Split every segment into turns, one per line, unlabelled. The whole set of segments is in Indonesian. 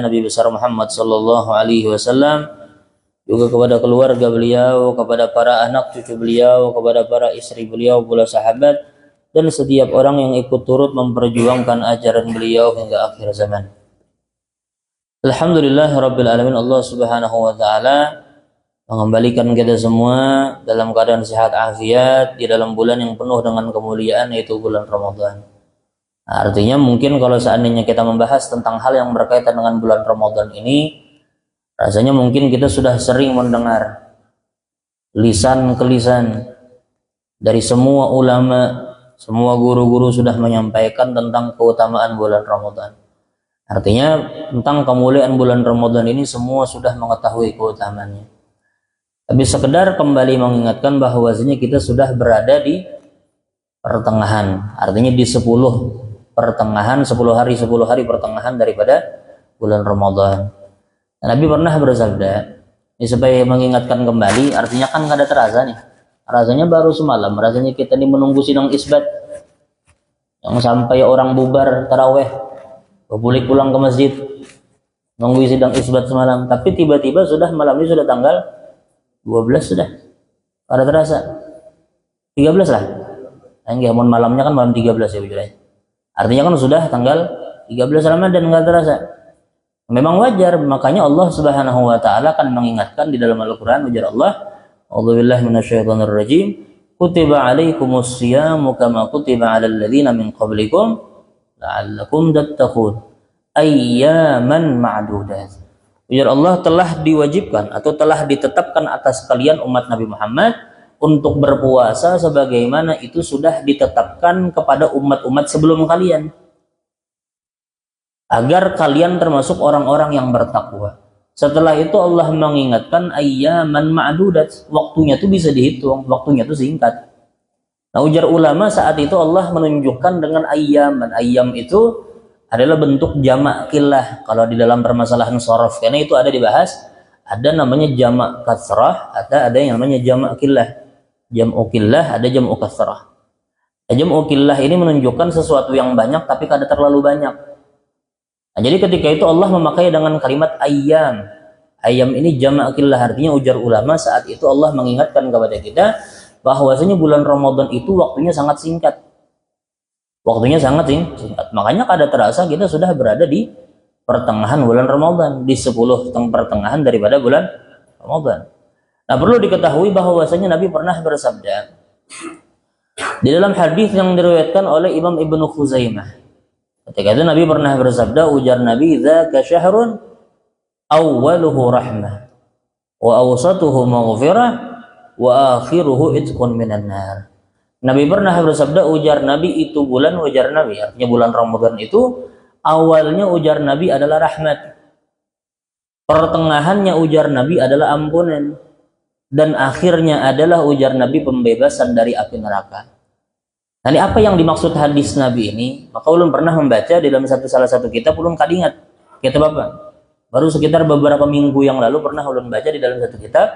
Nabi besar Muhammad sallallahu alaihi wasallam, juga kepada keluarga beliau, kepada para anak cucu beliau, kepada para istri beliau, pula sahabat, dan setiap orang yang ikut turut memperjuangkan ajaran beliau hingga akhir zaman. Alhamdulillah Rabbil Alamin, Allah subhanahu wa ta'ala mengembalikan kita semua dalam keadaan sehat afiat di dalam bulan yang penuh dengan kemuliaan, yaitu bulan Ramadan. Artinya mungkin kalau seandainya kita membahas tentang hal yang berkaitan dengan bulan Ramadan ini, rasanya mungkin kita sudah sering mendengar lisan ke lisan dari semua ulama, semua guru-guru sudah menyampaikan tentang keutamaan bulan Ramadan. Artinya tentang kemuliaan bulan Ramadan ini semua sudah mengetahui keutamaannya. Tapi sekedar kembali mengingatkan bahwasanya kita sudah berada di pertengahan, artinya di 10 pertengahan, 10 hari pertengahan daripada bulan Ramadan. Nabi pernah bersabda, ini supaya mengingatkan kembali, artinya kan nggak ada terasa nih, rasanya baru semalam, rasanya kita ini menunggu sidang isbat yang sampai orang bubar taraweh, boleh pulang ke masjid nunggu sidang isbat semalam, tapi tiba-tiba sudah malam ini sudah tanggal 12 sudah, ada terasa 13 lah, enggak, malamnya kan malam 13 ya bujurnya. Artinya kan sudah tanggal 13 Ramadan, nggak terasa. Memang wajar, makanya Allah Subhanahu wa taala kan mengingatkan di dalam Al-Qur'an, ujar Allah, A'udzubillahi minasyaitonir rajim, kutiba 'alaikumus shiyamu kama kutiba 'alal ladzina min qablikum la'allakum tattaqun ayyaman ma'dudat. Ujar Allah, telah diwajibkan atau telah ditetapkan atas kalian umat Nabi Muhammad untuk berpuasa sebagaimana itu sudah ditetapkan kepada umat-umat sebelum kalian, agar kalian termasuk orang-orang yang bertakwa. Setelah itu Allah mengingatkan ayyaman ma'dudat, waktunya itu bisa dihitung, waktunya itu singkat. Nah, ujar ulama saat itu Allah menunjukkan dengan ayyaman. Ayyam itu adalah bentuk jamak qillah kalau di dalam permasalahan shorof, karena itu ada dibahas, ada namanya jamak kasrah, ada yang namanya jamak qillah. Jam'u qillah, ada jam'u kasrah. Jam'u qillah ini menunjukkan sesuatu yang banyak tapi kada terlalu banyak. Nah, jadi ketika itu Allah memakai dengan kalimat ayyam. Ayyam ini jamak qillah, artinya ujar ulama saat itu Allah mengingatkan kepada kita bahwasanya bulan Ramadan itu waktunya sangat singkat. Waktunya sangat singkat. Makanya kada terasa kita sudah berada di pertengahan bulan Ramadan, di 10 pertengahan daripada bulan Ramadan. Nah, perlu diketahui bahwasanya Nabi pernah bersabda di dalam hadis yang diriwayatkan oleh Imam Ibnu Khuzaimah. Ketika itu Nabi pernah bersabda, ujar Nabi, "Dzaka syahrun awwaluhu rahmah wa awsatuhu maghfirah wa akhiruhu itqun minan nar." Nabi pernah bersabda, ujar Nabi, itu bulan, ujar Nabi, artinya bulan Ramadan itu awalnya ujar Nabi adalah rahmat, pertengahannya ujar Nabi adalah ampunan, dan akhirnya adalah ujar Nabi pembebasan dari api neraka. Nah, ini apa yang dimaksud hadis Nabi ini? Maka ulun pernah membaca di dalam salah satu kitab, ulun kadingat kitab apa? Baru sekitar beberapa minggu yang lalu pernah ulun baca di dalam satu kitab,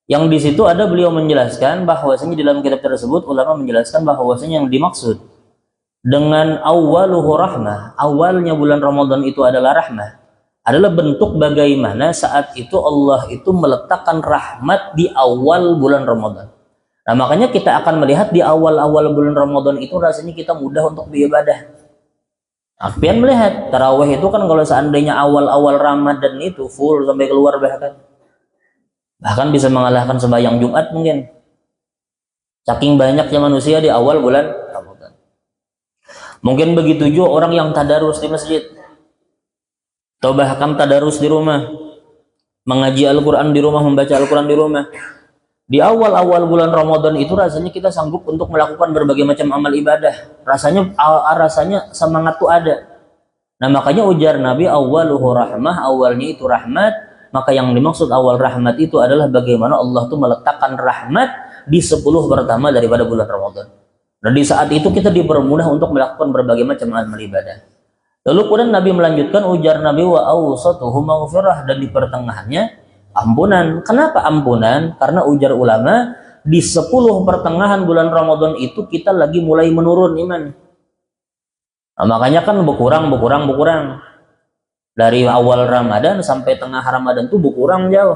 yang di situ ada beliau menjelaskan bahwasanya di dalam kitab tersebut ulama menjelaskan bahwasanya yang dimaksud dengan awwaluhu rahmah, awalnya bulan Ramadan itu adalah rahmah, adalah bentuk bagaimana saat itu Allah itu meletakkan rahmat di awal bulan Ramadan. Nah, makanya kita akan melihat di awal-awal bulan Ramadan itu rasanya kita mudah untuk beribadah. Kalian melihat tarawih itu kan kalau seandainya awal-awal Ramadan itu full sampai keluar, bahkan bisa mengalahkan sembahyang Jumat mungkin. Saking banyaknya manusia di awal bulan Ramadan. Mungkin begitu juga orang yang tadarus di masjid, atau bahkan tadarus di rumah, mengaji Al-Quran di rumah, membaca Al-Quran di rumah. Di awal-awal bulan Ramadan itu rasanya kita sanggup untuk melakukan berbagai macam amal ibadah. Rasanya semangat tuh ada. Nah, makanya ujar Nabi awwaluhu rahmah, awalnya itu rahmat. Maka yang dimaksud awal rahmat itu adalah bagaimana Allah tuh meletakkan rahmat di 10 pertama daripada bulan Ramadan. Dan di saat itu kita dipermudah untuk melakukan berbagai macam amal ibadah. Lalu kemudian Nabi melanjutkan, ujar Nabi, wa awsatuhu maghfirah, dan di pertengahannya ampunan. Kenapa ampunan? Karena ujar ulama, di 10 pertengahan bulan Ramadan itu kita lagi mulai menurun iman. Nah, makanya kan berkurang. Dari awal Ramadan sampai tengah Ramadan tuh berkurang jauh.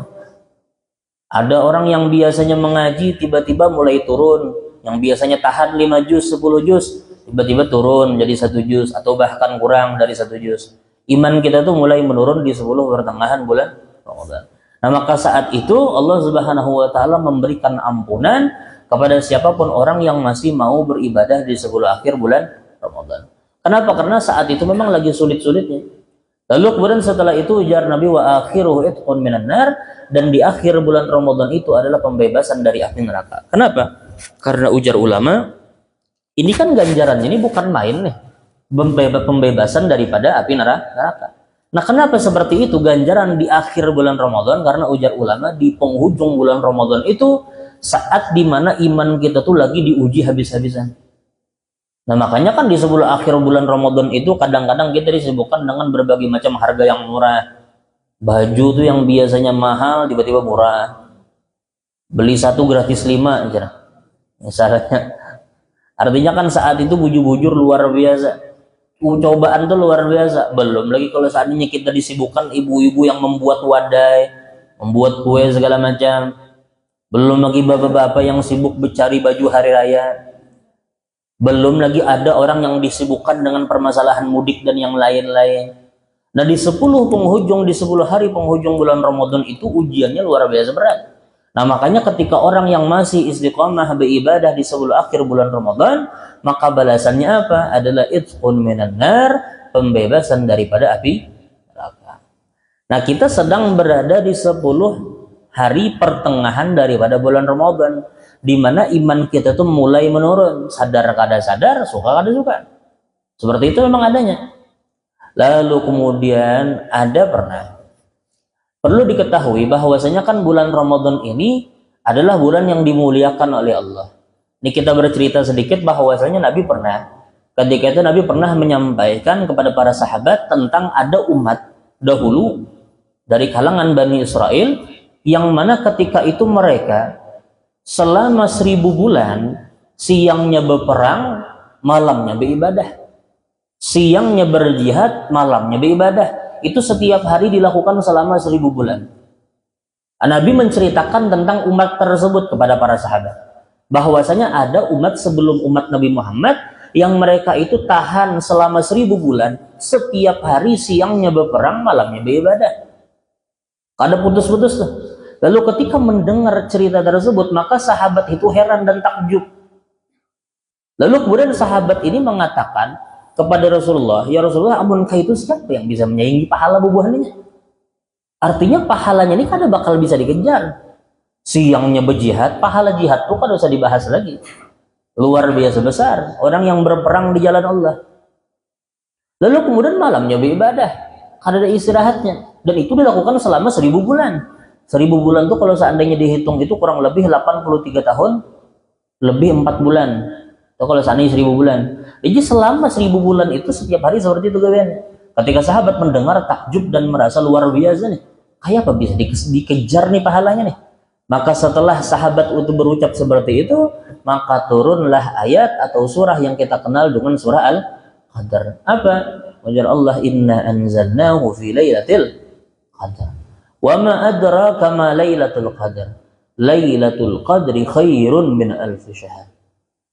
Ada orang yang biasanya mengaji tiba-tiba mulai turun, yang biasanya tahan 5 juz, 10 juz, tiba-tiba turun jadi 1 juz atau bahkan kurang dari 1 juz. Iman kita tuh mulai menurun di 10 pertengahan bulan Ramadan. Nah, maka saat itu Allah Subhanahu wa taala memberikan ampunan kepada siapapun orang yang masih mau beribadah di 10 akhir bulan Ramadan. Kenapa? Karena saat itu memang lagi sulit-sulitnya. Lalu kemudian setelah itu ujar Nabi wa akhiruhu itqun minan nar, dan di akhir bulan Ramadan itu adalah pembebasan dari api neraka. Kenapa? Karena ujar ulama, ini kan ganjaran, ini bukan main nih. Pembebasan daripada api neraka. Nah, kenapa seperti itu ganjaran di akhir bulan Ramadan? Karena ujar ulama di penghujung bulan Ramadan itu saat dimana iman kita tuh lagi diuji habis-habisan. Nah, makanya kan di 10 akhir bulan Ramadan itu kadang-kadang kita disibukkan dengan berbagai macam harga yang murah. Baju tuh yang biasanya mahal tiba-tiba murah. Beli 1 gratis 5 aja. Misalnya. Artinya kan saat itu bujur-bujur luar biasa. Cobaan tuh luar biasa. Belum lagi kalau seandainya kita disibukkan ibu-ibu yang membuat wadai, membuat kue segala macam. Belum lagi bapak-bapak yang sibuk mencari baju hari raya. Belum lagi ada orang yang disibukkan dengan permasalahan mudik dan yang lain-lain. Nah, di 10 hari penghujung bulan Ramadan itu ujiannya luar biasa berat. Nah, makanya ketika orang yang masih istiqomah beribadah di 10 akhir bulan Ramadan, maka balasannya apa? Adalah itqun minan nar, pembebasan daripada api neraka. Nah, kita sedang berada di 10 hari pertengahan daripada bulan Ramadan, di mana iman kita tuh mulai menurun, sadar kada sadar, suka kada suka. Seperti itu memang adanya. Lalu kemudian perlu diketahui bahwasanya kan bulan Ramadan ini adalah bulan yang dimuliakan oleh Allah. Ini kita bercerita sedikit bahwasanya ketika itu Nabi pernah menyampaikan kepada para sahabat tentang ada umat dahulu dari kalangan Bani Israel yang mana ketika itu mereka selama 1000 bulan siangnya berperang, malamnya beribadah. Siangnya berjihad, malamnya beribadah. Itu setiap hari dilakukan selama 1000 bulan. Nabi menceritakan tentang umat tersebut kepada para sahabat. Bahwasanya ada umat sebelum umat Nabi Muhammad yang mereka itu tahan selama 1000 bulan, setiap hari siangnya berperang, malamnya beribadah. Kada putus-putus tuh. Lalu ketika mendengar cerita tersebut, maka sahabat itu heran dan takjub. Lalu kemudian sahabat ini mengatakan kepada Rasulullah, ya Rasulullah, amun itu siapa yang bisa menyaingi pahala bubuhannya? Artinya pahalanya ini kada bakal bisa dikejar. Siangnya berjihad, pahala jihad tuh kada usah dibahas lagi. Luar biasa besar, orang yang berperang di jalan Allah. Lalu kemudian malamnya beribadah, kada ada istirahatnya. Dan itu dilakukan selama 1000 bulan. 1000 bulan tuh kalau seandainya dihitung itu kurang lebih 83 tahun, lebih 4 bulan. Atau kalau seandainya 1000 bulan. Jadi selama 1000 bulan itu setiap hari seperti itu kalian. Ketika sahabat mendengar takjub dan merasa luar biasa nih, kayak apa bisa dikejar nih pahalanya nih? Maka setelah sahabat itu berucap seperti itu, maka turunlah ayat atau surah yang kita kenal dengan surah Al-Qadar. Apa? Wajar Allah, inna anzalnahu fi lailatul qadar. Wa ma adraka ma lailatul qadar. Lailatul qadri khairun min alfi syahr.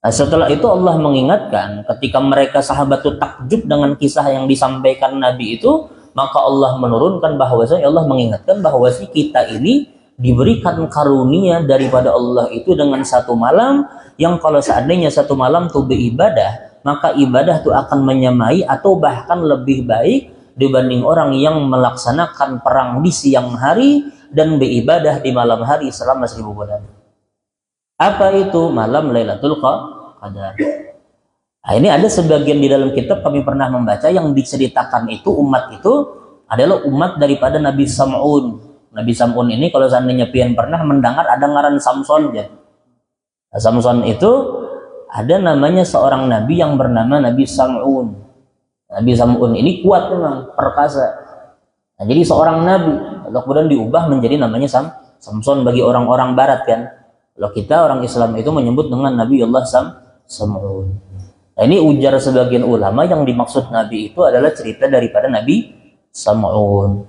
Nah, setelah itu Allah mengingatkan ketika mereka sahabat itu takjub dengan kisah yang disampaikan Nabi itu, maka Allah menurunkan bahwasanya Allah mengingatkan bahwa kita ini diberikan karunia daripada Allah itu dengan 1 malam yang kalau seandainya 1 malam itu beribadah, maka ibadah itu akan menyamai atau bahkan lebih baik dibanding orang yang melaksanakan perang di siang hari dan beribadah di malam hari selama 1000 bulan. Apa itu malam Lailatul Qadar? Nah, ini ada sebagian di dalam kitab kami pernah membaca yang diceritakan itu umat itu adalah umat daripada Nabi Sam'un. Nabi Sam'un ini kalau seandainya pian pernah mendengar ada ngaran Samson ya. Nah, Samson itu ada namanya seorang nabi yang bernama Nabi Sam'un. Nabi Sam'un ini kuat memang, perkasa. Nah, jadi seorang nabi, lalu kemudian diubah menjadi namanya Samson bagi orang-orang barat kan. Kalau kita orang Islam itu menyebut dengan Nabi Allah Sam'un. Nah, ini ujar sebagian ulama yang dimaksud nabi itu adalah cerita daripada Nabi sam'un.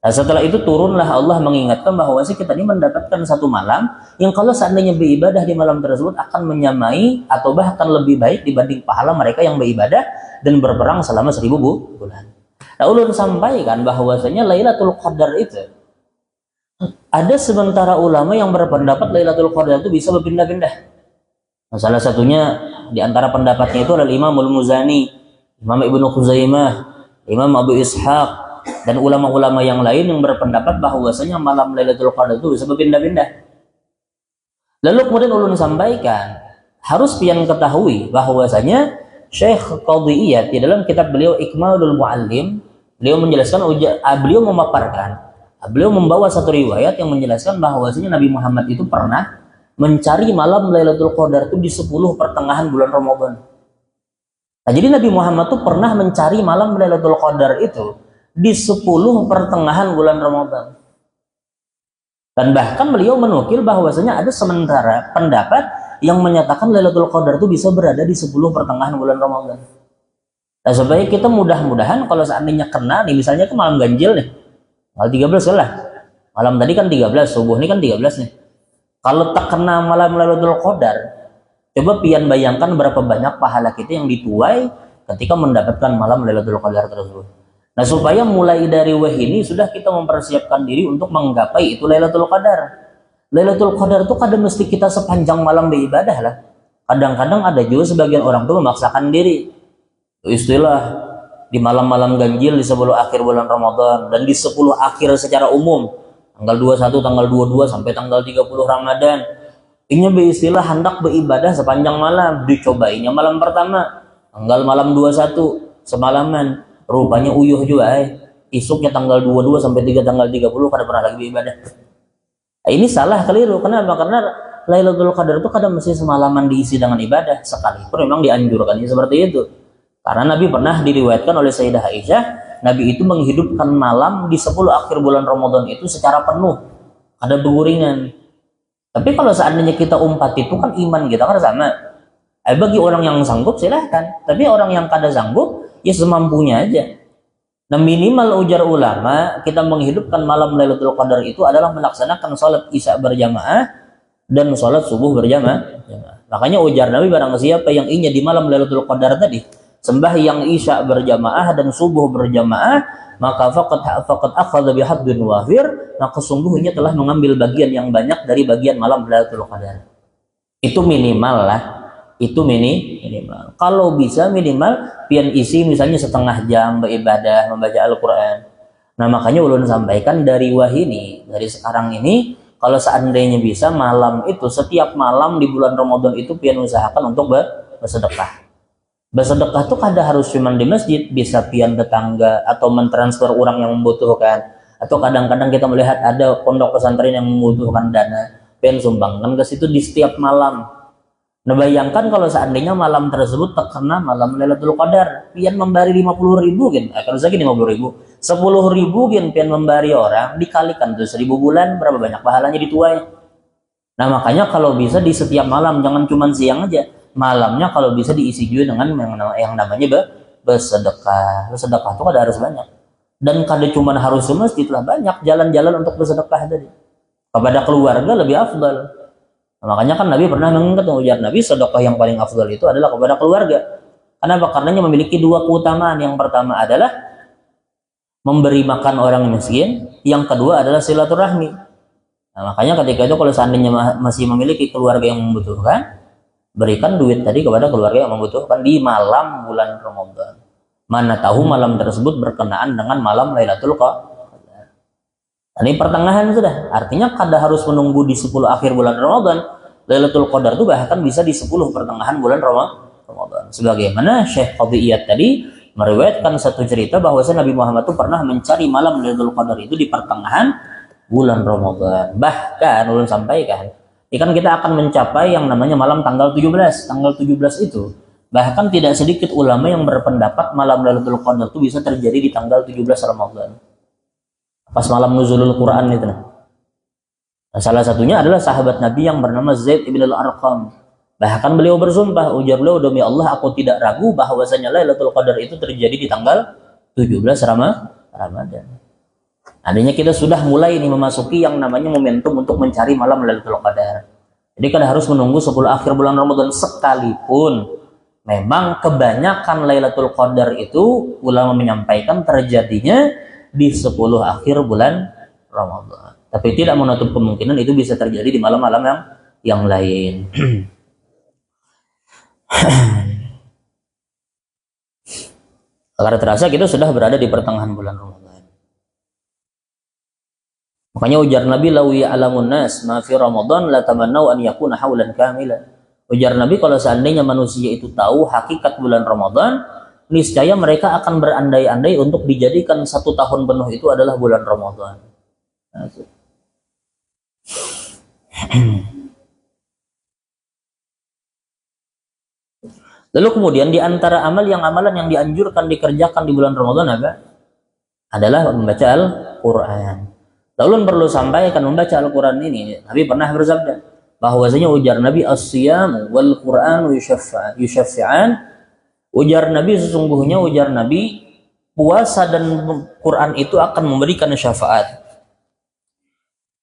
Nah, setelah itu turunlah Allah mengingatkan bahwa kita ini mendapatkan satu malam yang kalau seandainya beribadah di malam tersebut akan menyamai atau bahkan lebih baik dibanding pahala mereka yang beribadah dan berperang selama 1000 bulan. Nah, ulun sampaikan bahwasanya Lailatul Qadar itu ada sementara ulama yang berpendapat Lailatul Qadar itu bisa berpindah-pindah. Nah, salah satunya di antara pendapatnya itu adalah Imam Al-Muzani, Imam Ibnu Khuzaimah, Imam Abu Ishaq, dan ulama-ulama yang lain yang berpendapat bahwasanya malam Lailatul Qadar itu bisa berpindah-pindah. Lalu kemudian ulun sampaikan, harus pian ketahui bahwasanya Syekh Qadhi Iyad di dalam kitab beliau Ikmalul Muallim, beliau menjelaskan, beliau memaparkan, beliau membawa satu riwayat yang menjelaskan bahwasanya Nabi Muhammad itu pernah mencari malam Lailatul Qadar itu di 10 pertengahan bulan Ramadan. Nah, jadi Nabi Muhammad itu pernah mencari malam Lailatul Qadar itu di 10 pertengahan bulan Ramadan. Dan bahkan beliau menukil bahwasanya ada sementara pendapat yang menyatakan Lailatul Qadar itu bisa berada di 10 pertengahan bulan Ramadan. Nah, supaya kita mudah-mudahan kalau seandainya kena nih, misalnya ke malam ganjil nih, tanggal 13 lah. Malam tadi kan 13, subuh ini kan 13 nih. Kalau tak kena malam Lailatul Qadar, coba pian bayangkan berapa banyak pahala kita yang dituai ketika mendapatkan malam Lailatul Qadar tersebut. Nah, supaya mulai dari ini sudah kita mempersiapkan diri untuk menggapai itu Lailatul Qadar. Lailatul Qadar itu kadang mesti kita sepanjang malam beribadah lah. Kadang-kadang ada juga sebagian orang tuh memaksakan diri. Istilah di malam-malam ganjil di 10 akhir bulan Ramadan dan di 10 akhir secara umum, tanggal 21, tanggal 22 sampai tanggal 30 Ramadan. Ini beristilah hendak beribadah sepanjang malam. Dicobainya malam pertama, tanggal malam 21 semalaman. Rupanya uyuh juga isuknya tanggal 22 sampai 3 tanggal 30 kada pernah lagi beribadah. Nah, ini salah, keliru. Kenapa? Karena Lailatul Qadar itu kadang mesti semalaman diisi dengan ibadah, sekalipun memang dianjurkannya seperti itu. Karena Nabi pernah diriwayatkan oleh Sayyidah Aisyah, Nabi itu menghidupkan malam di 10 akhir bulan Ramadan itu secara penuh, ada beruringan. Tapi kalau seandainya kita umpat itu kan iman kita kan sama. Bagi orang yang sanggup silahkan, tapi orang yang kada sanggup ya semampunya aja. Nah, minimal ujar ulama kita menghidupkan malam Lailatul Qadar itu adalah melaksanakan sholat isya berjamaah dan sholat subuh berjamaah. Makanya ujar Nabi, barang siapa yang ingin di malam Lailatul Qadar tadi sembahyang isya berjamaah dan subuh berjamaah, maka faqad akhadha bihaddin wafir, maka sungguhnya telah mengambil bagian yang banyak dari bagian malam Lailatul Qadar. Itu minimal lah. Itu minimal. Kalau bisa minimal pian isi misalnya setengah jam beribadah membaca Al-Quran. Nah, makanya ulun sampaikan dari ini, dari sekarang ini, kalau seandainya bisa malam itu, setiap malam di bulan Ramadan itu pian usahakan untuk bersedekah. Bersedekah tuh kada harus cuma di masjid, bisa pian tetangga atau mentransfer orang yang membutuhkan. Atau kadang-kadang kita melihat ada pondok pesantren yang membutuhkan dana, pian sumbangkan ke situ di setiap malam. Nah, bayangkan kalau seandainya malam tersebut terkena malam Lailatul Qadar, pian membari 50.000 kan? Kalau saya 50.000, 10.000 kan pian membari orang, dikalikan tuh 1000 bulan, berapa banyak pahalanya dituai. Nah, makanya kalau bisa di setiap malam, jangan cuma siang aja, malamnya kalau bisa diisi juga dengan yang namanya bersedekah. Bersedekah itu kada harus banyak, dan kada cuma harus masjid lah, banyak jalan-jalan untuk bersedekah tadi kepada keluarga lebih afdal. Makanya kan Nabi pernah mengingat, ujar Nabi, sedekah yang paling afdal itu adalah kepada keluarga. Kenapa? Karenanya memiliki dua keutamaan. Yang pertama adalah memberi makan orang miskin, yang kedua adalah silaturahmi. Nah, makanya ketika itu kalau seandainya masih memiliki keluarga yang membutuhkan, berikan duit tadi kepada keluarga yang membutuhkan di malam bulan Ramadan. Mana tahu malam tersebut berkenaan dengan malam Lailatul Qadar. Ini pertengahan sudah, artinya kada harus menunggu di 10 akhir bulan Ramadan. Lailatul Qadar itu bahkan bisa di 10 pertengahan bulan Ramadan. Sebagaimana Syekh Qadhi Iyad tadi meriwayatkan satu cerita bahwa Nabi Muhammad itu pernah mencari malam Lailatul Qadar itu di pertengahan bulan Ramadan. Bahkan ulun sampaikan, ikan kita akan mencapai yang namanya malam tanggal 17. Tanggal 17 itu bahkan tidak sedikit ulama yang berpendapat malam Lailatul Qadar itu bisa terjadi di tanggal 17 Ramadan. Pas malam nuzulul Quran itu. Nah, salah satunya adalah sahabat Nabi yang bernama Zaid ibn al-Arqam. Bahkan beliau bersumpah, ujar beliau, demi Allah aku tidak ragu bahwasanya Lailatul Qadar itu terjadi di tanggal 17 Ramadan. Artinya kita sudah mulai ini memasuki yang namanya momentum untuk mencari malam Lailatul Qadar. Jadi kita harus menunggu 10 akhir bulan Ramadan, sekalipun memang kebanyakan Lailatul Qadar itu ulama menyampaikan terjadinya di 10 akhir bulan Ramadan. Tapi tidak menutup kemungkinan itu bisa terjadi di malam-malam yang lain. Karena terasa kita sudah berada di pertengahan bulan Ramadan. Makanya ujar Nabi, "Law ya'lamun nas ma fi Ramadan la tamannau an yakuna haulan kamila." Ujar Nabi, kalau seandainya manusia itu tahu hakikat bulan Ramadan, niscaya mereka akan berandai-andai untuk dijadikan 1 tahun penuh itu adalah bulan Ramadan. Lalu kemudian di antara amalan yang dianjurkan dikerjakan di bulan Ramadan apa? Adalah membaca Al-Qur'an. Lalu perlu sampaikan, membaca Al-Quran ini, Nabi pernah bersabda bahwasanya ujar Nabi, as-siyam wal Qur'anu yushaffi'an. Ujar Nabi, sesungguhnya ujar Nabi, puasa dan Quran itu akan memberikan syafaat.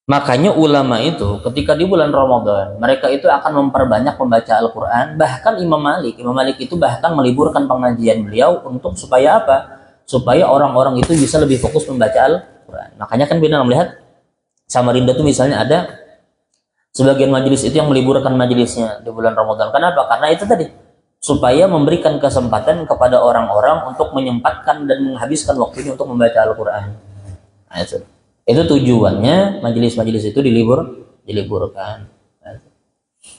Makanya ulama itu ketika di bulan Ramadan mereka itu akan memperbanyak membaca Al-Quran. Bahkan Imam Malik itu bahkan meliburkan pengajian beliau untuk supaya apa? Supaya orang-orang itu bisa lebih fokus membaca Al-Quran. Makanya kan kita melihat Samarinda itu misalnya ada sebagian majelis itu yang meliburkan majelisnya di bulan Ramadan. Kenapa? Karena itu tadi, supaya memberikan kesempatan kepada orang-orang untuk menyempatkan dan menghabiskan waktunya untuk membaca Al-Quran. Nah, itu tujuannya majelis-majelis itu diliburkan. Nah,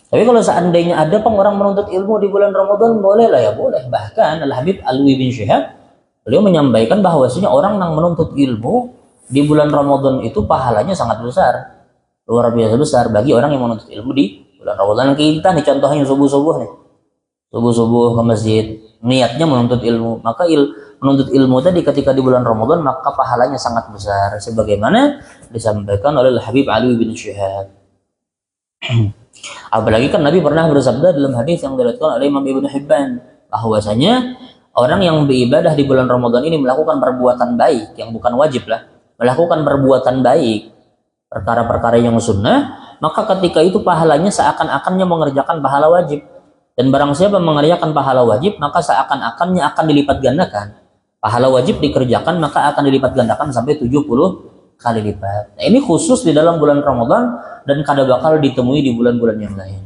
tapi kalau seandainya ada orang menuntut ilmu di bulan Ramadan, boleh lah ya, boleh. Bahkan Al-Habib Alwi bin Syihab beliau menyampaikan bahwasanya orang yang menuntut ilmu di bulan Ramadan itu pahalanya sangat besar, luar biasa besar bagi orang yang menuntut ilmu di bulan Ramadan. Kita nih contohnya subuh-subuh ke masjid, niatnya menuntut ilmu, maka menuntut ilmu tadi ketika di bulan Ramadan maka pahalanya sangat besar, sebagaimana disampaikan oleh Habib Ali bin Syihab. Apalagi kan Nabi pernah bersabda dalam hadis yang diriwayatkan oleh Imam Ibnu Hibban bahwasanya orang yang beribadah di bulan Ramadan ini melakukan perbuatan baik yang bukan wajib lah, melakukan perbuatan baik, perkara-perkara yang sunnah, maka ketika itu pahalanya seakan-akannya mengerjakan pahala wajib. Dan barang siapa mengerjakan pahala wajib, maka seakan-akannya akan dilipat gandakan. Pahala wajib dikerjakan, maka akan dilipat gandakan sampai 70 kali lipat. Nah, ini khusus di dalam bulan Ramadan dan kada bakal ditemui di bulan-bulan yang lain.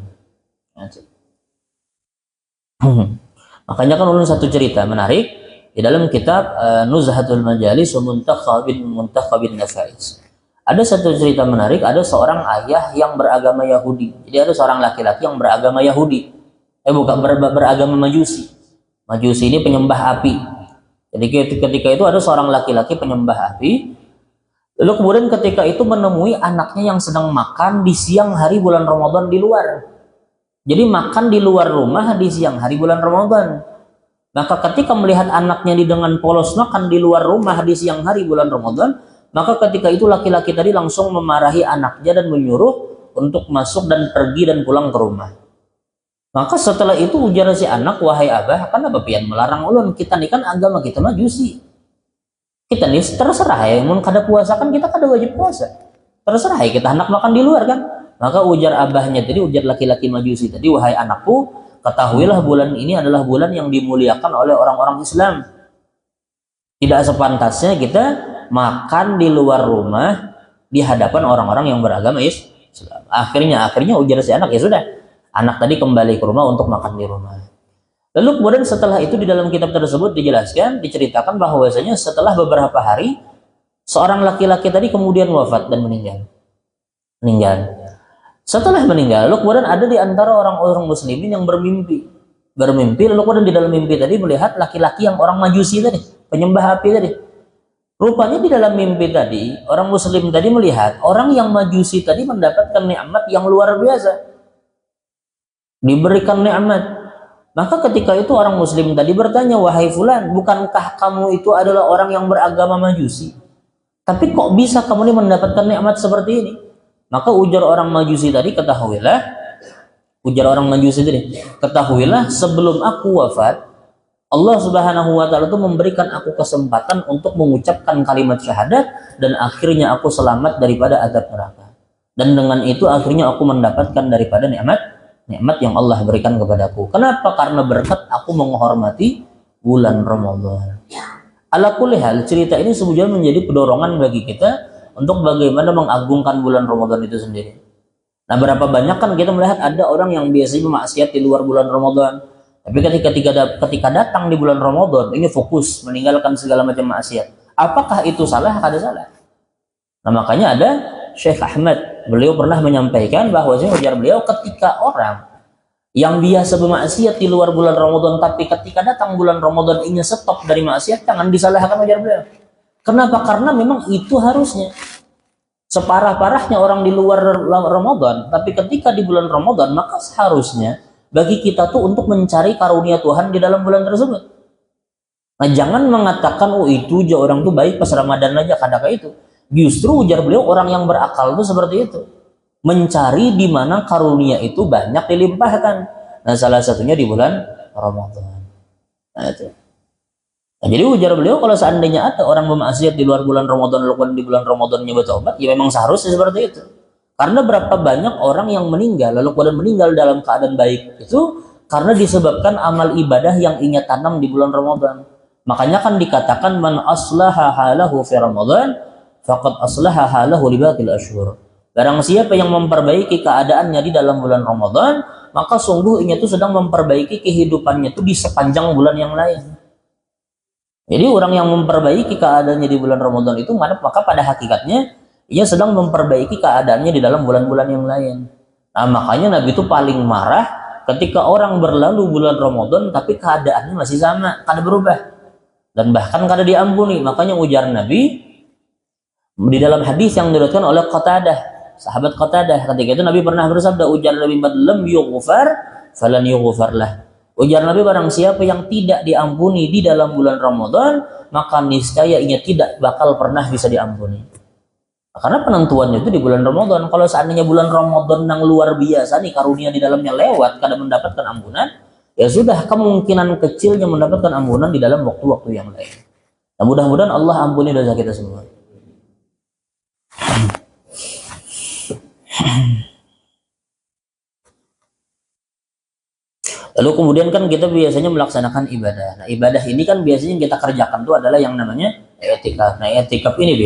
Makanya kan ulun satu cerita menarik di dalam kitab Nuzhatul Majalis wa Muntakhabin Nafais. Ada satu cerita menarik, ada seorang ayah yang beragama Yahudi. Jadi ada seorang laki-laki yang beragama Yahudi. Beragama Majusi. Majusi ini penyembah api. Jadi ketika itu ada seorang laki-laki penyembah api. Lalu kemudian ketika itu menemui anaknya yang sedang makan di siang hari bulan Ramadan di luar. Jadi makan di luar rumah di siang hari bulan Ramadan. Maka ketika melihat anaknya dengan polos makan di luar rumah di siang hari bulan Ramadan, maka ketika itu laki-laki tadi langsung memarahi anaknya dan menyuruh untuk masuk dan pergi dan pulang ke rumah. Maka setelah itu ujar si anak, "Wahai abah, kan apa pian melarang ulun? Kita nih kan agama kita Majusi. Kita nih terserah ya, mun kada puasa kan kita kada wajib puasa. Terserah ya kita hendak makan di luar kan." Maka ujar abahnya tadi, ujar laki-laki Majusi tadi, "Wahai anakku, ketahuilah bulan ini adalah bulan yang dimuliakan oleh orang-orang Islam. Tidak sepantasnya kita makan di luar rumah di hadapan orang-orang yang beragama Islam." Akhirnya ujar si anak, ya sudah, anak tadi kembali ke rumah untuk makan di rumah. Lalu kemudian setelah itu di dalam kitab tersebut diceritakan bahwasanya setelah beberapa hari seorang laki-laki tadi kemudian wafat dan meninggal. Setelah meninggal, lalu kemudian ada di antara orang-orang muslimin yang bermimpi, lalu kemudian di dalam mimpi tadi melihat laki-laki yang orang Majusi tadi, penyembah api tadi. Rupanya di dalam mimpi tadi, orang muslim tadi melihat orang yang Majusi tadi mendapatkan nikmat yang luar biasa. Diberikan nikmat. Maka ketika itu orang muslim tadi bertanya, "Wahai fulan, bukankah kamu itu adalah orang yang beragama Majusi? Tapi kok bisa kamu ini mendapatkan nikmat seperti ini?" Maka ujar orang Majusi tadi, ketahuilah sebelum aku wafat, Allah Subhanahu wa taala itu memberikan aku kesempatan untuk mengucapkan kalimat syahadat dan akhirnya aku selamat daripada azab neraka. Dan dengan itu akhirnya aku mendapatkan daripada nikmat yang Allah berikan kepadaku. Kenapa? Karena berkat aku menghormati bulan Ramadan. Ala kulli hal, cerita ini sebetulnya menjadi pedorongan bagi kita untuk bagaimana mengagungkan bulan Ramadan itu sendiri. Nah, berapa banyak kan kita melihat ada orang yang biasanya maksiat di luar bulan Ramadan, tapi ketika datang di bulan Ramadan, ini fokus meninggalkan segala macam maksiat. Apakah itu salah? Ada salah. Nah, makanya ada Syekh Ahmad, beliau pernah menyampaikan bahwa ujar beliau, ketika orang yang biasa bermaksiat di luar bulan Ramadan, tapi ketika datang bulan Ramadan ingin stop dari maksiat, jangan disalahkan ujar beliau. Kenapa? Karena memang itu harusnya. Separah-parahnya orang di luar Ramadan, tapi ketika di bulan Ramadan, maka seharusnya bagi kita tuh untuk mencari karunia Tuhan di dalam bulan tersebut. Nah, jangan mengatakan, oh itu aja orang tuh baik pas Ramadan aja, kadang itu. Justru ujar beliau, orang yang berakal tuh seperti itu. Mencari di mana karunia itu banyak dilimpahkan. Nah, salah satunya di bulan Ramadan. Nah, itu. Nah, jadi ujar beliau, kalau seandainya ada orang bermaksiat di luar bulan Ramadan, lalu di bulan Ramadannya bertobat, ya memang seharusnya seperti itu. Karena berapa banyak orang yang meninggal, lalu kemudian meninggal dalam keadaan baik itu karena disebabkan amal ibadah yang ia tanam di bulan Ramadan. Makanya kan dikatakan, man aslaha halahu fi Ramadan faqad aslaha halahu li baqil ashhur. Barang siapa yang memperbaiki keadaannya di dalam bulan Ramadan, maka sungguh ia itu sedang memperbaiki kehidupannya itu di sepanjang bulan yang lain. Jadi orang yang memperbaiki keadaannya di bulan Ramadan itu, maka pada hakikatnya ia sedang memperbaiki keadaannya di dalam bulan-bulan yang lain. Nah, makanya Nabi itu paling marah ketika orang berlalu bulan Ramadan tapi keadaannya masih sama, kada berubah. Dan bahkan kada diampuni. Makanya ujar Nabi di dalam hadis yang diriwayatkan oleh Qatadah, sahabat Qatadah, ketika itu Nabi pernah bersabda, ujar Nabi, "Lam yughfar falan yughfar lah." Ujar Nabi, barang siapa yang tidak diampuni di dalam bulan Ramadan, maka niscaya ia tidak bakal pernah bisa diampuni. Karena penentuannya itu di bulan Ramadan. Kalau seandainya bulan Ramadan yang luar biasa nih, karunia di dalamnya lewat, kada mendapatkan ampunan, ya sudah, kemungkinan kecilnya mendapatkan ampunan di dalam waktu-waktu yang lain. Nah, mudah-mudahan Allah ampuni dosa kita semua. Lalu kemudian kan kita biasanya melaksanakan ibadah. Nah, ibadah ini kan biasanya yang kita kerjakan itu adalah yang namanya i'tikaf. Nah, i'tikaf ini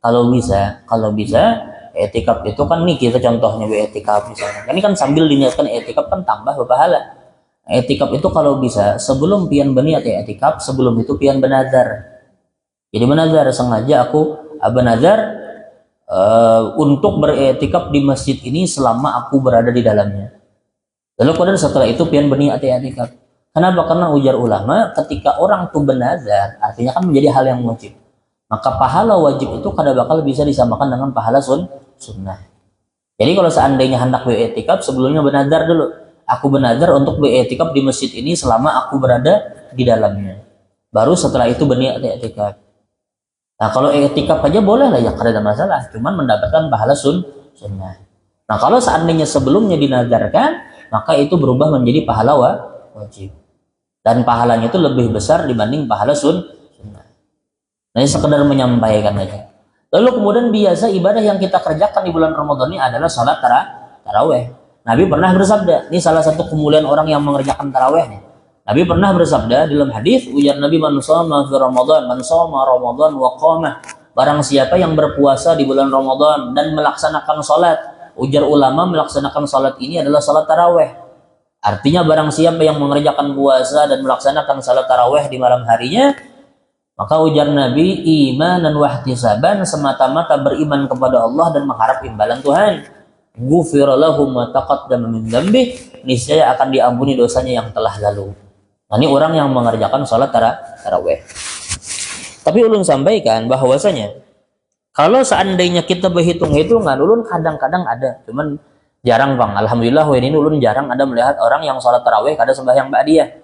kalau bisa i'tikaf itu kan nih, kita contohnya i'tikaf misalnya. Ini kan sambil diniatkan i'tikaf kan tambah berpahala. I'tikaf itu kalau bisa sebelum pian berniat i'tikaf, sebelum itu pian benazar. Jadi benazar, sengaja aku benazar untuk beriktikaf di masjid ini selama aku berada di dalamnya. Lalu kemudian setelah itu pian berniat i'tikaf. Kenapa? Karena ujar ulama, ketika orang tuh benazar, artinya kan menjadi hal yang wajib. Maka pahala wajib itu kada bakal bisa disamakan dengan pahala sunnah. Jadi kalau seandainya hendak beriktikaf, sebelumnya benazar dulu. Aku benazar untuk beriktikaf di masjid ini selama aku berada di dalamnya. Baru setelah itu berniat i'tikaf. Nah, kalau i'tikaf aja boleh lah ya, kada ada masalah, cuman mendapatkan pahala sunnah. Nah, kalau seandainya sebelumnya dinazarkan, maka itu berubah menjadi pahala wajib. Dan pahalanya itu lebih besar dibanding pahala sunnah. Nah, ini sekedar menyampaikan aja. Lalu kemudian biasa ibadah yang kita kerjakan di bulan Ramadan ini adalah salat tarawih. Nabi pernah bersabda, ini salah satu kemuliaan orang yang mengerjakan tarawih nih. Nabi pernah bersabda dalam hadis, ujar Nabi, man shoma fi Ramadan, man shoma Ramadan wa qamah. Barang siapa yang berpuasa di bulan Ramadan dan melaksanakan salat, ujar ulama melaksanakan salat ini adalah salat tarawih. Artinya barang siapa yang mengerjakan puasa dan melaksanakan salat tarawih di malam harinya, maka ujar Nabi, imanan wa ihtisaban, semata-mata beriman kepada Allah dan mengharap imbalan Tuhan. Ghufira lahu ma taqaddama min dzambihi, niscaya akan diampuni dosanya yang telah lalu. Nah, ini orang yang mengerjakan salat tarawih. Tapi ulun sampaikan bahwasanya kalau seandainya kita berhitung-hitungan, ulun kadang-kadang ada, cuman jarang bang. Alhamdulillah ini ulun jarang ada melihat orang yang salat tarawih kada sembahyang ba'diyah.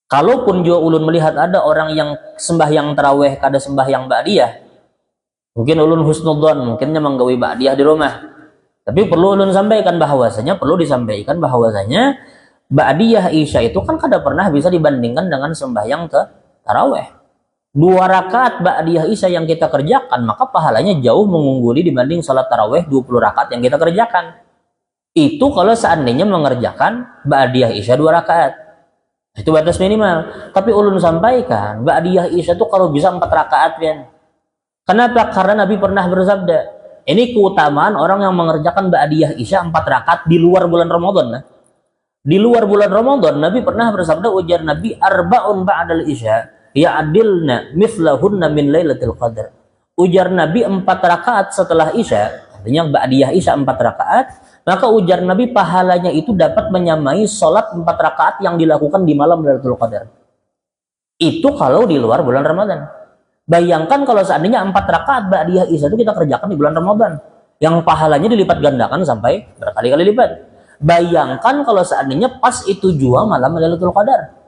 Kalaupun juga ulun melihat ada orang yang sembahyang tarawih kada sembahyang ba'diyah, mungkin ulun husnudzon, mungkinnya menggawi ba'diyah di rumah. Tapi perlu ulun sampaikan bahwasanya, perlu disampaikan bahwasanya Ba'diyah Isya itu kan kada pernah bisa dibandingkan dengan sembahyang taraweh. 2 rakaat Ba'diyah Isya yang kita kerjakan, maka pahalanya jauh mengungguli dibanding salat taraweh 20 rakaat yang kita kerjakan. Itu kalau seandainya mengerjakan Ba'diyah Isya 2 rakaat. Itu batas minimal. Tapi ulun sampaikan, Ba'diyah Isya itu kalau bisa 4 rakaat, kan. Kenapa? Karena Nabi pernah bersabda, ini keutamaan orang yang mengerjakan Ba'diyah Isya 4 rakaat di luar bulan Ramadan. Nah. Di luar bulan Ramadan, Nabi pernah bersabda, ujar Nabi, arba'un ba'dal Isya ya'dilna mithlahunna min lailatul qadar. Ujar Nabi 4 rakaat setelah Isya, artinya Ba'diyah Isya 4 rakaat, maka ujar Nabi pahalanya itu dapat menyamai sholat 4 rakaat yang dilakukan di malam Lailatul Qadar. Itu kalau di luar bulan Ramadan. Bayangkan kalau seandainya 4 rakaat Ba'diyah Isya itu kita kerjakan di bulan Ramadan, yang pahalanya dilipat gandakan sampai berkali-kali lipat. Bayangkan kalau seandainya pas itu jua malam Lailatul Qadar.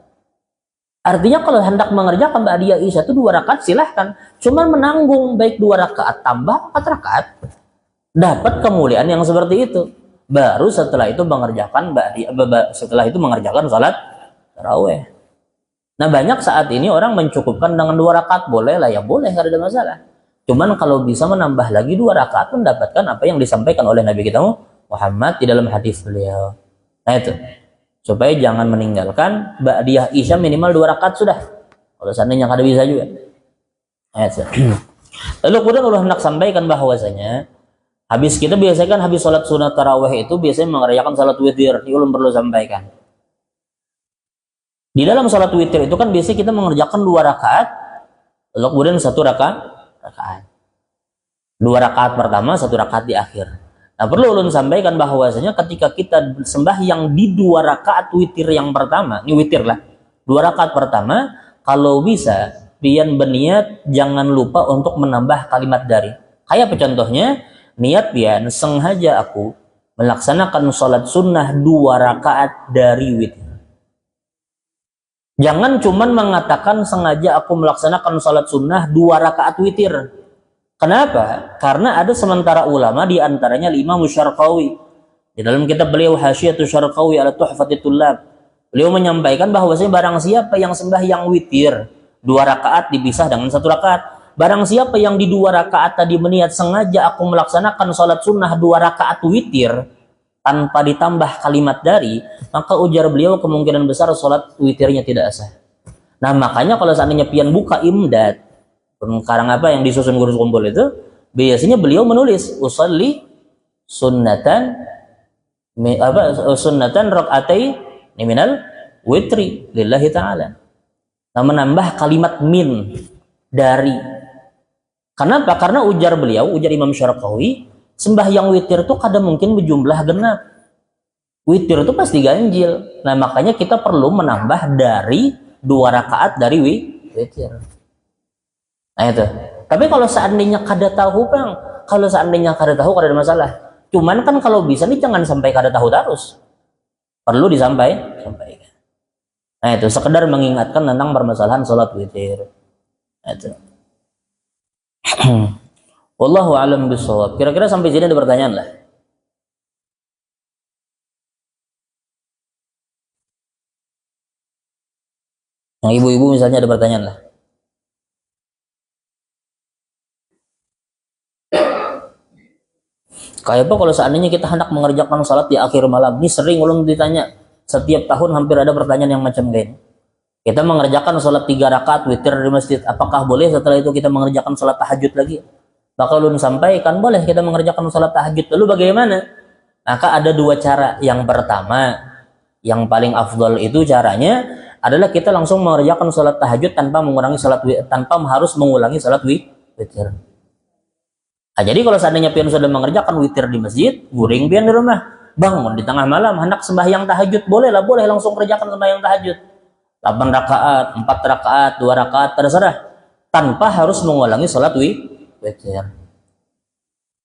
Artinya kalau hendak mengerjakan Ba'diyah Isya itu 2 rakaat silahkan. Cuma menanggung baik 2 rakaat tambah 4 rakaat. Dapat kemuliaan yang seperti itu. Baru setelah itu mengerjakan salat taraweh. Nah, banyak saat ini orang mencukupkan dengan 2 rakaat, boleh lah, ya boleh, nggak ada masalah. Cuman kalau bisa menambah lagi 2 rakaat, mendapatkan apa yang disampaikan oleh Nabi kita Muhammad di dalam hadis beliau. Nah itu, supaya jangan meninggalkan Ba'diyah Isya minimal 2 rakaat sudah. Kalau seandainya kada bisa juga. Nah, itu. Lalu kemudian Allah hendak sampaikan bahwasanya habis kita biasanya kan habis sholat sunat taraweh itu biasanya mengerjakan sholat witir. Ini ulun perlu sampaikan. Di dalam sholat witir itu kan biasanya kita mengerjakan 2 rakaat, lalu kemudian 1 rakaat. 2 rakaat pertama, 1 rakaat di akhir. Nah, perlu ulun sampaikan bahwasanya ketika kita sembahyang di 2 rakaat witir yang pertama, ini witir lah, 2 rakaat pertama, kalau bisa pian berniat jangan lupa untuk menambah kalimat dari. Kayak apa contohnya? Niat pian sengaja aku melaksanakan sholat sunnah 2 rakaat dari witir. Jangan cuman mengatakan sengaja aku melaksanakan sholat sunnah 2 rakaat witir. Kenapa? Karena ada sementara ulama, di antaranya Imam Syarqawi. Di dalam kitab beliau Hasyiatus Syarqawi ala Tuhfatit Tullab, beliau menyampaikan bahwasanya barang siapa yang sembahyang witir 2 rakaat dipisah dengan 1 rakaat. Barang siapa yang di 2 rakaat tadi berniat sengaja aku melaksanakan sholat sunnah 2 rakaat witir tanpa ditambah kalimat dari, maka ujar beliau kemungkinan besar sholat witirnya tidak sah. Nah, makanya kalau seandainya pian buka imdad, karang apa yang disusun guru kumpul itu, biasanya beliau menulis usolli sunnatan rakaatai minal witri lillahi ta'ala. Nah, menambah kalimat min dari. Kenapa? Karena ujar beliau, ujar Imam Syarqawi, sembahyang witir itu kadang mungkin berjumlah genap. Witir itu pasti ganjil. Nah, makanya kita perlu menambah dari 2 rakaat dari witir. Nah, itu. Tapi kalau seandainya kada tahu, Bang, kalau seandainya kada tahu kada ada masalah. Cuman kan kalau bisa nih jangan sampai kada tahu terus. Perlu disampaikan. Nah, itu sekedar mengingatkan tentang permasalahan sholat witir. Nah, itu. Wallahu a'lam bishawab. Kira-kira sampai sini ada pertanyaan lah. Yang ibu-ibu misalnya ada pertanyaan lah. Kayak apa kalau seandainya kita hendak mengerjakan salat di akhir malam? Ini sering ulun ditanya. Setiap tahun hampir ada pertanyaan yang macam gini. Kita mengerjakan salat 3 rakaat witir di masjid. Apakah boleh setelah itu kita mengerjakan salat tahajud lagi? Maka ulun sampaikan boleh kita mengerjakan salat tahajud. Lalu bagaimana? Maka ada 2 cara. Yang pertama, yang paling afdal itu caranya adalah kita langsung mengerjakan salat tahajud tanpa harus mengulangi salat witir. Nah, jadi kalau seandainya pian sudah mengerjakan witir di masjid, guring pian di rumah, bangun di tengah malam hendak sembahyang tahajud, boleh langsung kerjakan sembahyang tahajud. 8 rakaat, 4 rakaat, 2 rakaat, terserah, tanpa harus mengulangi salat witir.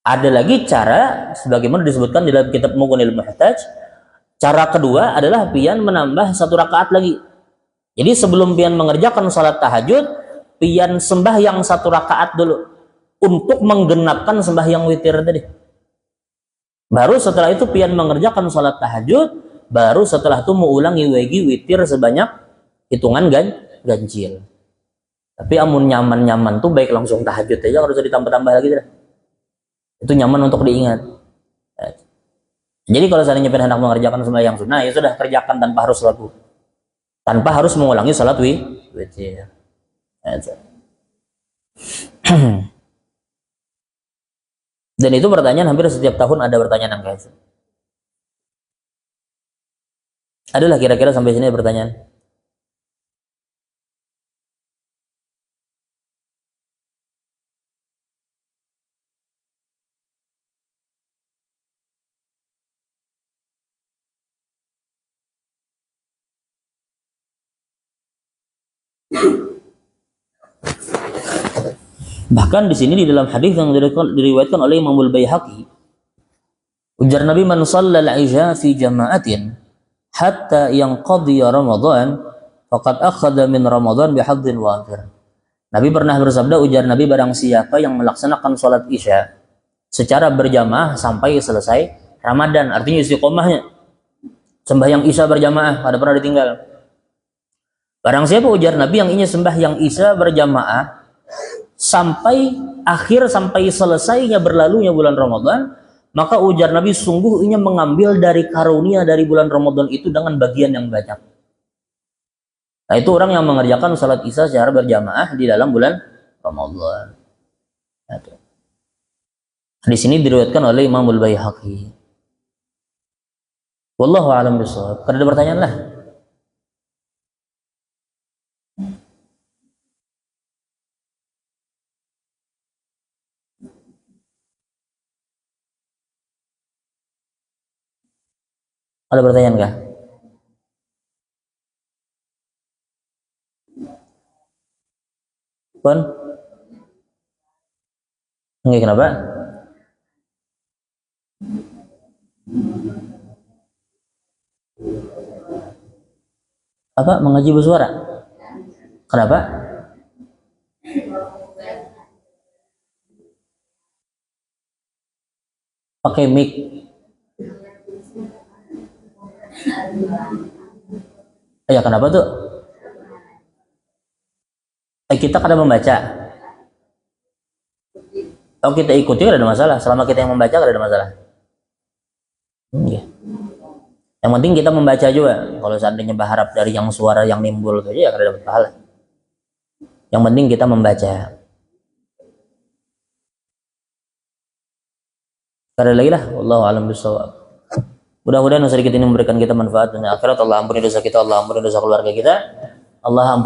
Ada lagi cara sebagaimana disebutkan di dalam kitab Mughunil Muhtaj. Cara kedua adalah pian menambah 1 rakaat lagi. Jadi sebelum pian mengerjakan salat tahajud, pian sembahyang 1 rakaat dulu untuk menggenapkan sembahyang witir tadi. Baru setelah itu pian mengerjakan salat tahajud, baru setelah itu mengulangi wegi witir sebanyak hitungan ganjil. Tapi amun nyaman tuh baik langsung tahajud aja, nggak usah ditambah-tambah lagi dah. Itu nyaman untuk diingat. Jadi kalau seandainya hendak mengerjakan sembahyang sunnah, ya sudah kerjakan tanpa harus mengulangi salat witir. Dan itu pertanyaan hampir setiap tahun ada pertanyaan yang kayak itu. Adalah kira-kira sampai sini pertanyaan. Bahkan di sini di dalam hadis yang diriwayatkan oleh Imam Al-Baihaqi, ujar Nabi, man shallal isya fi jama'atin hatta yanqadhi Ramadan faqad akhadha min Ramadan bihadzin wafir. Nabi pernah bersabda, ujar Nabi, barang siapa yang melaksanakan sholat isya secara berjamaah sampai selesai Ramadan, artinya istiqomahnya sembahyang isya berjamaah, ada pernah ditinggal. Barang siapa, ujar Nabi, yang ingin sembahyang isya berjamaah sampai selesainya berlalunya bulan Ramadan, maka ujar Nabi, sungguh ia mengambil dari karunia dari bulan Ramadan itu dengan bagian yang banyak. Nah, itu orang yang mengerjakan salat isya secara berjamaah di dalam bulan Ramadan. Di sini diriwayatkan oleh Imam Al-Baihaqi. Wallahu a'lam bishawab. Kalau ada pertanyaan lah. Ada pertanyaan kah? Pun? Enggak, kenapa? Apa? Mengaji bersuara? Kenapa? Pakai mic. Ya, kenapa tuh? Kita kadang membaca. Oh, kita ikuti, tidak ada masalah. Selama kita yang membaca, tidak ada masalah. Yang penting kita membaca juga. Kalau seandainya berharap dari yang suara yang nimbul itu aja, ya kada dapat pahala. Yang penting kita membaca. Kada lagi lah. Wallahu a'lam bishawab. Mudah-mudahan sedikit ini memberikan kita manfaat dunia akhirat. Allah ampuni dosa kita, Allah ampuni dosa keluarga kita. Allah ampuni